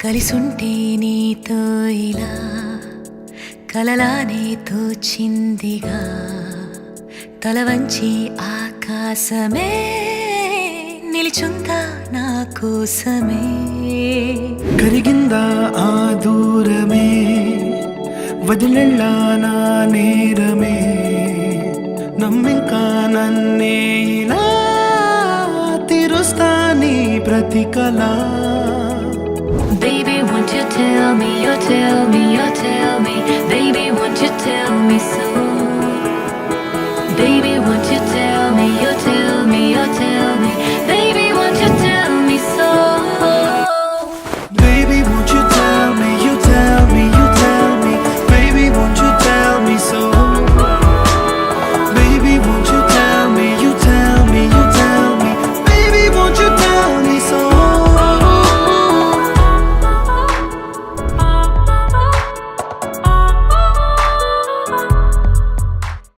కలిసుంటే నీతో ఇలా కలలానే తోచిందిగా తల వంచి ఆకాశమే నిలిచుందా నా కోసమే కరిగిందా ఆ దూరమే వదిలెళ్ళా నా నేరమే నమ్మింకా నన్నే ఇలా తీరుస్తా నీ ప్రతి కళ Baby, won't you tell me, you tell me, you tell me. Baby, won't you tell me so? Baby, won't you tell